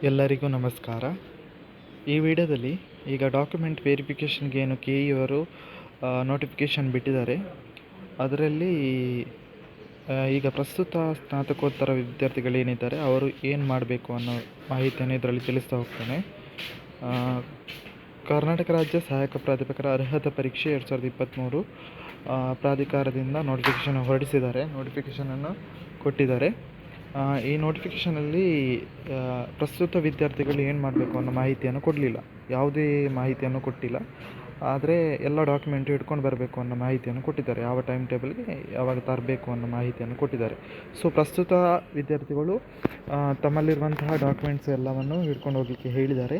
ಎಲ್ಲರಿಗೂ ನಮಸ್ಕಾರ. ಈ ವಿಡಿಯೋದಲ್ಲಿ ಈಗ ಡಾಕ್ಯುಮೆಂಟ್ ವೆರಿಫಿಕೇಷನ್ಗೆ ಏನು ಕೆ ಇವರು ನೋಟಿಫಿಕೇಷನ್ ಬಿಟ್ಟಿದ್ದಾರೆ. ಅದರಲ್ಲಿ ಈಗ ಪ್ರಸ್ತುತ ಸ್ನಾತಕೋತ್ತರ ವಿದ್ಯಾರ್ಥಿಗಳೇನಿದ್ದಾರೆ ಅವರು ಏನು ಮಾಡಬೇಕು ಅನ್ನೋ ಮಾಹಿತಿಯನ್ನು ಇದರಲ್ಲಿ ತಿಳಿಸ್ತಾ ಹೋಗ್ತೇನೆ. ಕರ್ನಾಟಕ ರಾಜ್ಯ ಸಹಾಯಕ ಪ್ರಾಧ್ಯಾಪಕರ ಅರ್ಹತಾ ಪರೀಕ್ಷೆ 2023 ಪ್ರಾಧಿಕಾರದಿಂದ ನೋಟಿಫಿಕೇಷನ್ ಹೊರಡಿಸಿದ್ದಾರೆ, ನೋಟಿಫಿಕೇಷನನ್ನು ಕೊಟ್ಟಿದ್ದಾರೆ. ಈ ನೋಟಿಫಿಕೇಷನಲ್ಲಿ ಪ್ರಸ್ತುತ ವಿದ್ಯಾರ್ಥಿಗಳು ಏನು ಮಾಡಬೇಕು ಅನ್ನೋ ಮಾಹಿತಿಯನ್ನು ಕೊಡಲಿಲ್ಲ, ಯಾವುದೇ ಮಾಹಿತಿಯನ್ನು ಕೊಟ್ಟಿಲ್ಲ. ಆದರೆ ಎಲ್ಲ ಡಾಕ್ಯುಮೆಂಟ್ ಹಿಡ್ಕೊಂಡು ಬರಬೇಕು ಅನ್ನೋ ಮಾಹಿತಿಯನ್ನು ಕೊಟ್ಟಿದ್ದಾರೆ, ಯಾವ ಟೈಮ್ ಟೇಬಲ್ಗೆ ಯಾವಾಗ ತರಬೇಕು ಅನ್ನೋ ಮಾಹಿತಿಯನ್ನು ಕೊಟ್ಟಿದ್ದಾರೆ. ಸೊ ಪ್ರಸ್ತುತ ವಿದ್ಯಾರ್ಥಿಗಳು ತಮ್ಮಲ್ಲಿರುವಂತಹ ಡಾಕ್ಯುಮೆಂಟ್ಸ್ ಎಲ್ಲವನ್ನು ಹಿಡ್ಕೊಂಡು ಹೋಗಲಿಕ್ಕೆ ಹೇಳಿದ್ದಾರೆ.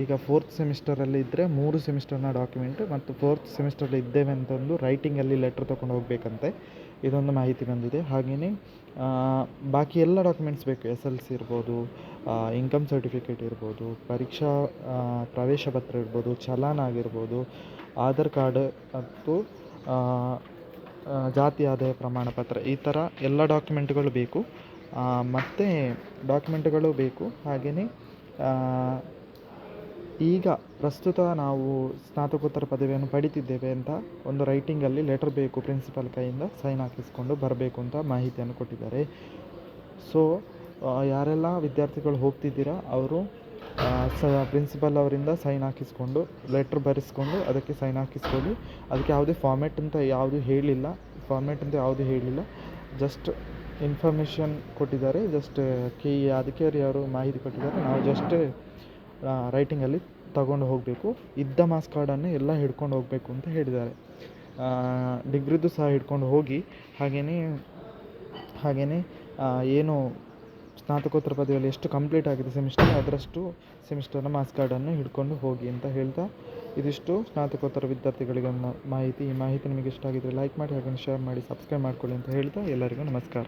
ಈಗ 4th ಸೆಮಿಸ್ಟರಲ್ಲಿ ಇದ್ದರೆ 3 ಸೆಮಿಸ್ಟರ್ನ ಡಾಕ್ಯುಮೆಂಟ್ ಮತ್ತು 4th ಸೆಮಿಸ್ಟರಲ್ಲಿ ಇದ್ದೇವೆ ಅಂತಂದು ರೈಟಿಂಗಲ್ಲಿ ಲೆಟ್ರ್ ತೊಗೊಂಡು ಹೋಗಬೇಕಂತೆ, ಇದೊಂದು ಮಾಹಿತಿ ಬಂದಿದೆ. ಹಾಗೆಯೇ ಬಾಕಿ ಎಲ್ಲ ಡಾಕ್ಯುಮೆಂಟ್ಸ್ ಬೇಕು, SLC ಇರ್ಬೋದು, ಇನ್ಕಮ್ ಸರ್ಟಿಫಿಕೇಟ್ ಇರ್ಬೋದು, ಪರೀಕ್ಷಾ ಪ್ರವೇಶ ಪತ್ರ ಇರ್ಬೋದು, ಚಲಾನ್ ಆಗಿರ್ಬೋದು, ಆಧಾರ್ ಕಾರ್ಡ್ ಮತ್ತು ಜಾತಿ ಆದಾಯ ಪ್ರಮಾಣ ಪತ್ರ, ಈ ಥರ ಎಲ್ಲ ಡಾಕ್ಯುಮೆಂಟ್ಗಳು ಬೇಕು. ಮತ್ತು ಡಾಕ್ಯುಮೆಂಟ್ಗಳು ಬೇಕು. ಹಾಗೆಯೇ ಈಗ ಪ್ರಸ್ತುತ ನಾವು ಸ್ನಾತಕೋತ್ತರ ಪದವಿಯನ್ನು ಪಡಿತಿದ್ದೇವೆ ಅಂತ ಒಂದು ರೈಟಿಂಗಲ್ಲಿ ಲೆಟರ್ ಬೇಕು, ಪ್ರಿನ್ಸಿಪಲ್ ಕೈಯಿಂದ ಸೈನ್ ಹಾಕಿಸ್ಕೊಂಡು ಬರಬೇಕು ಅಂತ ಮಾಹಿತಿಯನ್ನು ಕೊಟ್ಟಿದ್ದಾರೆ. ಸೊ ಯಾರೆಲ್ಲ ವಿದ್ಯಾರ್ಥಿಗಳು ಹೋಗ್ತಿದ್ದೀರಾ ಅವರು ಪ್ರಿನ್ಸಿಪಲ್ ಅವರಿಂದ ಸೈನ್ ಹಾಕಿಸ್ಕೊಂಡು ಲೆಟ್ರ್ ಬರೆಸ್ಕೊಂಡು ಅದಕ್ಕೆ ಸೈನ್ ಹಾಕಿಸ್ಕೊಳ್ಳಿ. ಅದಕ್ಕೆ ಯಾವುದೇ ಫಾರ್ಮೆಟ್ ಅಂತ ಯಾವುದು ಹೇಳಿಲ್ಲ, ಜಸ್ಟ್ ಇನ್ಫಾರ್ಮೇಷನ್ ಕೊಟ್ಟಿದ್ದಾರೆ. ಜಸ್ಟ್ ಅಧಿಕಾರಿ ಅವರು ಮಾಹಿತಿ ಕೊಟ್ಟಿದ್ದಾರೆ. ನಾವು ಜಸ್ಟ್ ರೈಟಿಂಗಲ್ಲಿ ತಗೊಂಡು ಹೋಗಬೇಕು. ಇದ್ದ ಮಾರ್ಕ್ಸ್ ಕಾರ್ಡನ್ನು ಎಲ್ಲ ಹಿಡ್ಕೊಂಡು ಹೋಗಬೇಕು ಅಂತ ಹೇಳಿದ್ದಾರೆ. ಡಿಗ್ರಿದು ಸಹ ಹಿಡ್ಕೊಂಡು ಹೋಗಿ. ಹಾಗೆಯೇ ಏನು ಸ್ನಾತಕೋತ್ತರ ಪದವಿಯಲ್ಲಿ ಎಷ್ಟು ಕಂಪ್ಲೀಟ್ ಆಗಿದೆ ಸೆಮಿಸ್ಟರ್, ಅದರಷ್ಟು ಸೆಮಿಸ್ಟರ್ನ ಮಾರ್ಕ್ಸ್ ಕಾರ್ಡನ್ನು ಹಿಡ್ಕೊಂಡು ಹೋಗಿ ಅಂತ ಹೇಳ್ತಾ, ಇದಿಷ್ಟು ಸ್ನಾತಕೋತ್ತರ ವಿದ್ಯಾರ್ಥಿಗಳಿಗೆ ಮಾಹಿತಿ. ಈ ಮಾಹಿತಿ ನಿಮಗೆ ಇಷ್ಟ ಆಗಿದ್ದರೆ ಲೈಕ್ ಮಾಡಿ, ಹಾಗೆ ಶೇರ್ ಮಾಡಿ, ಸಬ್ಸ್ಕ್ರೈಬ್ ಮಾಡ್ಕೊಳ್ಳಿ ಅಂತ ಹೇಳ್ತಾ ಎಲ್ಲರಿಗೂ ನಮಸ್ಕಾರ.